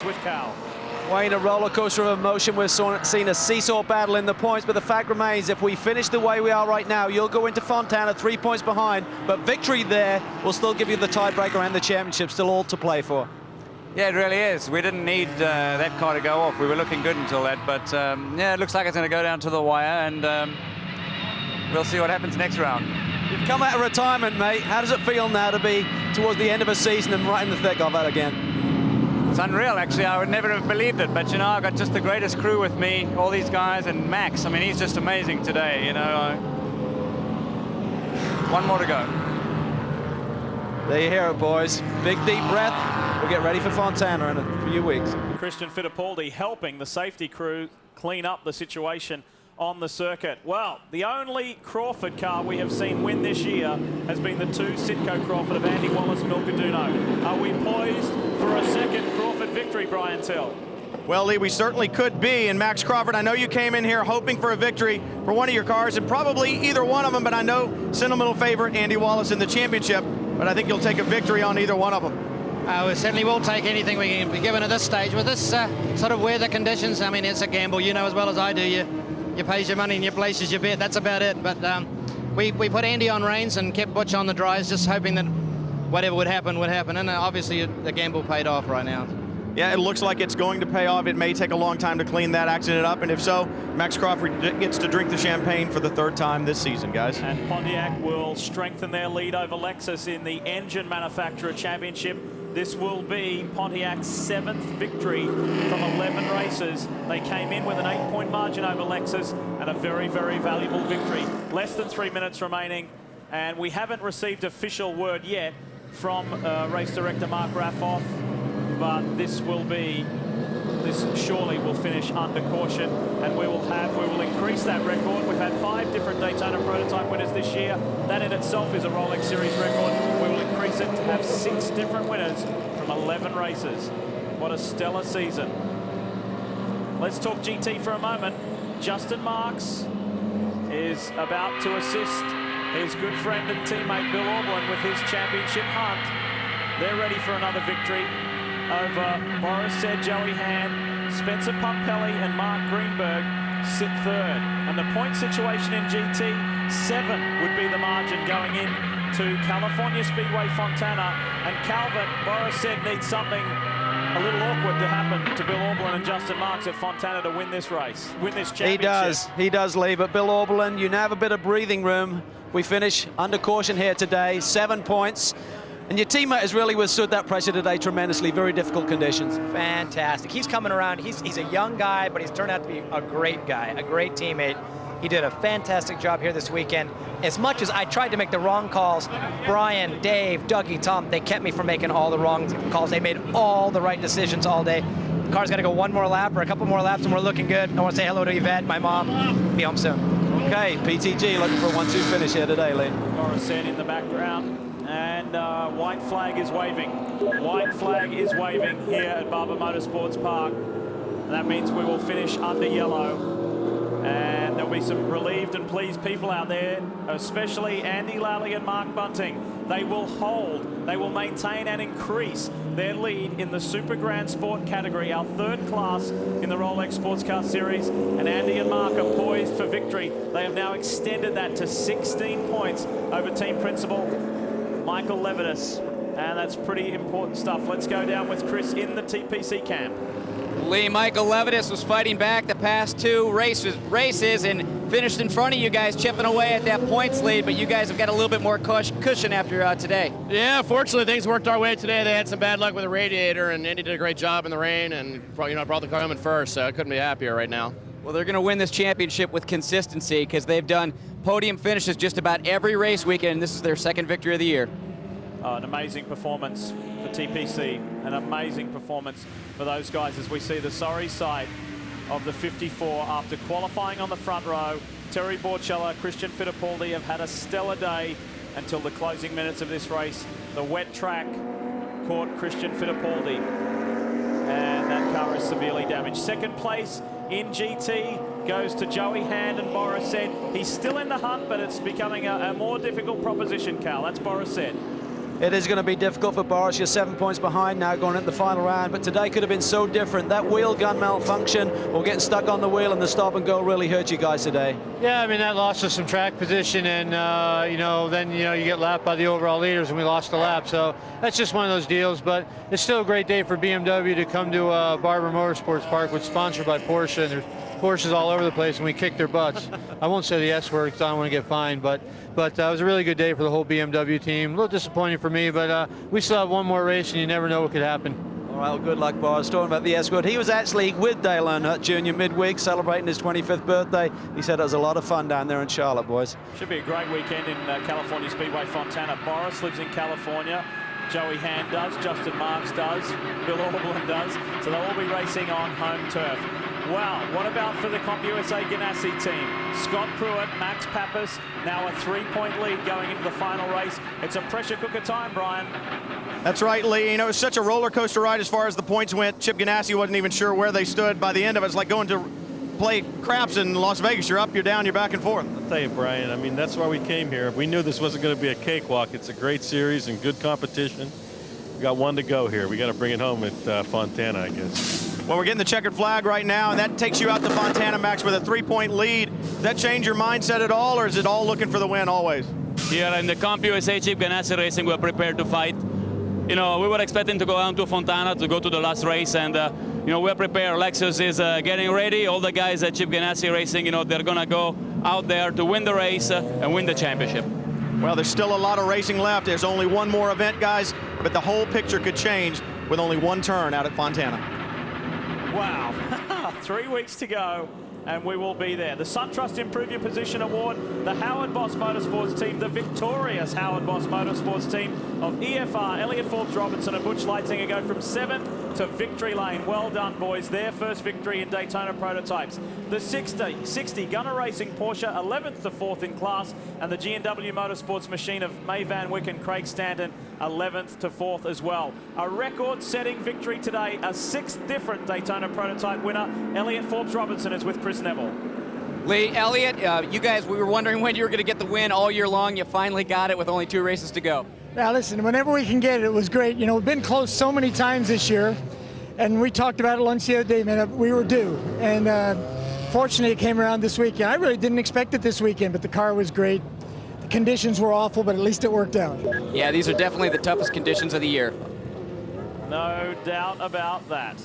with Cal. Wayne, a roller coaster of emotion. We've seen a seesaw battle in the points, but the fact remains, if we finish the way we are right now, you'll go into Fontana 3 points behind, but victory there will still give you the tiebreaker and the championship, still all to play for. Yeah, it really is. We didn't need that car to go off. We were looking good until that, but yeah, it looks like it's going to go down to the wire, and we'll see what happens next round. You've come out of retirement, mate. How does it feel now to be towards the end of a season and right in the thick of it again? It's unreal, actually. I would never have believed it, but you know, I've got just the greatest crew with me, all these guys, and Max, I mean, he's just amazing today, you know. One more to go. There you hear it, boys. Big, deep breath. We'll get ready for Fontana in a few weeks. Christian Fittipaldi helping the safety crew clean up the situation on the circuit. Well, the only Crawford car we have seen win this year has been the two Sitco Crawford of Andy Wallace, Milcaduno. Are we poised for a second Crawford victory, Brian Till? Well, Lee, we certainly could be. And Max Crawford, I know you came in here hoping for a victory for one of your cars, and probably either one of them, but I know sentimental favorite Andy Wallace in the championship, but I think you'll take a victory on either one of them. We certainly will take anything we can be given at this stage. With this sort of weather conditions, I mean, it's a gamble. You know as well as I do. You pays your money and you places your bet. That's about it. But we put Andy on reins and kept Butch on the dries, just hoping that whatever would happen would happen. And obviously the gamble paid off right now. Yeah, it looks like it's going to pay off. It may take a long time to clean that accident up, and if so, Max Crawford gets to drink the champagne for the third time this season, guys. And Pontiac will strengthen their lead over Lexus in the Engine Manufacturer Championship. This will be Pontiac's 7th victory from 11 races. They came in with an 8-point margin over Lexus and a very, very valuable victory. Less than 3 minutes remaining, and we haven't received official word yet from race director Mark Raffoff, but this surely will finish under caution, and we will increase that record. We've had 5 different Daytona prototype winners this year. That in itself is a Rolex Series record. We will increase it to have 6 different winners from 11 races. What a stellar season. Let's talk GT for a moment. Justin Marks is about to assist his good friend and teammate Bill Aublin with his championship hunt. They're ready for another victory over Boris Said, Joey Hand, Spencer Pumpelly and Mark Greenberg sit third. And the point situation in GT, 7 would be the margin going in to California Speedway Fontana. And Calvin, Boris Said needs something a little awkward to happen to Bill Aublin and Justin Marks at Fontana to win this race, win this championship. He does, Lee, but Bill Aublin, you now have a bit of breathing room. We finish under caution here today, 7 points. And your teammate has really withstood that pressure today tremendously. Very difficult conditions. Fantastic. He's coming around. He's a young guy, but he's turned out to be a great guy, a great teammate. He did a fantastic job here this weekend. As much as I tried to make the wrong calls, Brian, Dave, Dougie, Tom, they kept me from making all the wrong calls. They made all the right decisions all day. The car's got to go one more lap or a couple more laps, and we're looking good. I want to say hello to Yvette, my mom. Be home soon. Okay, PTG looking for a 1-2 finish here today, Lee. Boris Said in the background. And white flag is waving. White flag is waving here at Barber Motorsports Park. And that means we will finish under yellow. And there'll be some relieved and pleased people out there, especially Andy Lally and Mark Bunting. They will hold, they will maintain and increase their lead in the Super Grand Sport category, our 3rd class in the Rolex Sports Car Series. And Andy and Mark are poised for victory. They have now extended that to 16 points over team principal Michael Levitas, and that's pretty important stuff. Let's go down with Chris in the TPC camp. Lee, Michael Levitas was fighting back the past 2 races and finished in front of you guys, chipping away at that points lead, but you guys have got a little bit more cushion after today. Yeah, fortunately things worked our way today. They had some bad luck with the radiator, and Andy did a great job in the rain, and brought the car home in first, so I couldn't be happier right now. Well, they're going to win this championship with consistency because they've done podium finishes just about every race weekend, and this is their 2nd victory of the year. An amazing performance for TPC, an amazing performance for those guys as we see the sorry side of the 54 after qualifying on the front row. Terry Borchella, Christian Fittipaldi have had a stellar day until the closing minutes of this race. The wet track caught Christian Fittipaldi, and that car is severely damaged. 2nd place in GT goes to Joey Hand, and Boris Said he's still in the hunt, but it's becoming a more difficult proposition, Cal. That's Boris Said. It is going to be difficult for Boris. You're 7 points behind now going into the final round, but today could have been so different. That wheel gun malfunction or getting stuck on the wheel and the stop and go really hurt you guys today. Yeah, I mean, that lost us some track position, and then you get lapped by the overall leaders, and we lost the lap. So that's just one of those deals, but it's still a great day for BMW to come to Barber Motorsports Park, which is sponsored by Porsche, and there's Porsches all over the place, and we kicked their butts. I won't say the S word because I don't want to get fined, but it was a really good day for the whole BMW team. A little disappointing for me, but we still have one more race, and you never know what could happen. All right, well, good luck, Boris. Talking about the S word, he was actually with Dale Earnhardt Jr. midweek celebrating his 25th birthday. He said it was a lot of fun down there in Charlotte, boys. Should be a great weekend in California Speedway Fontana. Boris lives in California. Joey Hand does, Justin Marks does, Bill Orblin does, so they'll all be racing on home turf. Wow, what about for the Comp USA Ganassi team? Scott Pruitt, Max Pappas, now a 3-point lead going into the final race. It's a pressure cooker time, Brian. That's right, Lee. You know, it was such a roller coaster ride as far as the points went. Chip Ganassi wasn't even sure where they stood. By the end of it, it's like going to play craps in Las Vegas. You're up, you're down, you're back and forth. I'll tell you, Brian, I mean, that's why we came here. We knew this wasn't going to be a cakewalk. It's a great series and good competition. We got one to go here. We got to bring it home at Fontana, I guess. Well, we're getting the checkered flag right now, and that takes you out to Fontana, Max, with a 3-point lead. Does that change your mindset at all, or is it all looking for the win always? Here in the Comp USA Chip Ganassi Racing, we're prepared to fight. You know, we were expecting to go down to Fontana to go to the last race, and we're prepared. Lexus is getting ready. All the guys at Chip Ganassi Racing, they're gonna go out there to win the race and win the championship. Well, there's still a lot of racing left. There's only one more event, guys, but the whole picture could change with only one turn out at Fontana. Wow, 3 weeks to go, and we will be there. The SunTrust Improve Your Position Award, the Howard Boss Motorsports team, the victorious Howard Boss Motorsports team of EFR, Elliott Forbes Robinson and Butch Leitzinger go from 7th to victory lane. Well done, boys. Their first victory in Daytona prototypes. The 60 Gunner Racing Porsche, 11th to 4th in class, and the G&W Motorsports machine of May Van Wyck and Craig Stanton, 11th to 4th as well. A record-setting victory today, a 6th different Daytona prototype winner. Elliott Forbes Robinson is with Chris Neville. Lee, Elliott, you guys, we were wondering when you were going to get the win all year long. You finally got it with only 2 races to go. Now listen, whenever we can get it, it was great. You know, we've been close so many times this year, and we talked about it lunch the other day, man. We were due, and fortunately it came around this weekend. I really didn't expect it this weekend, but the car was great. The conditions were awful, but at least it worked out. Yeah, these are definitely the toughest conditions of the year. No doubt about that.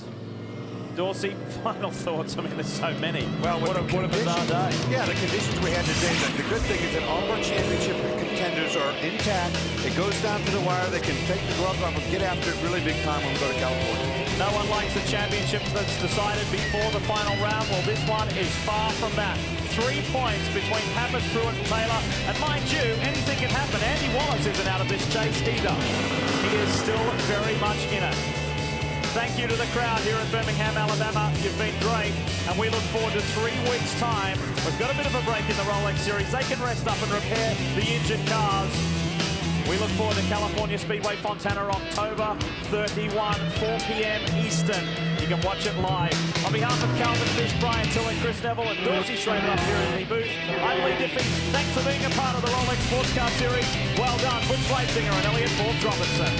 Dorsey, final thoughts? I mean, there's so many. Well, what a bizarre day. Yeah, the conditions we had today, the good thing is that all of our championship contenders are intact. It goes down to the wire. They can take the gloves off and get after it really big time when we go to California. No one likes the championship that's decided before the final round. Well, this one is far from that. 3 points between Pappas, Pruitt, and Taylor. And mind you, anything can happen. Andy Wallace isn't out of this chase either. He is still very much in it. Thank you to the crowd here at Birmingham, Alabama. You've been great, and we look forward to 3 weeks' time. We've got a bit of a break in the Rolex Series. They can rest up and repair the injured cars. We look forward to California Speedway Fontana, October 31, 4 p.m. Eastern. You can watch it live. On behalf of Calvin Fish, Brian Tiller, Chris Neville, and Dorsey Schrader up here in the booth, I'm Lee Diffie. Thanks for being a part of the Rolex Sports Car Series. Well done, Butch Leitzinger and Elliott Forbes Robinson.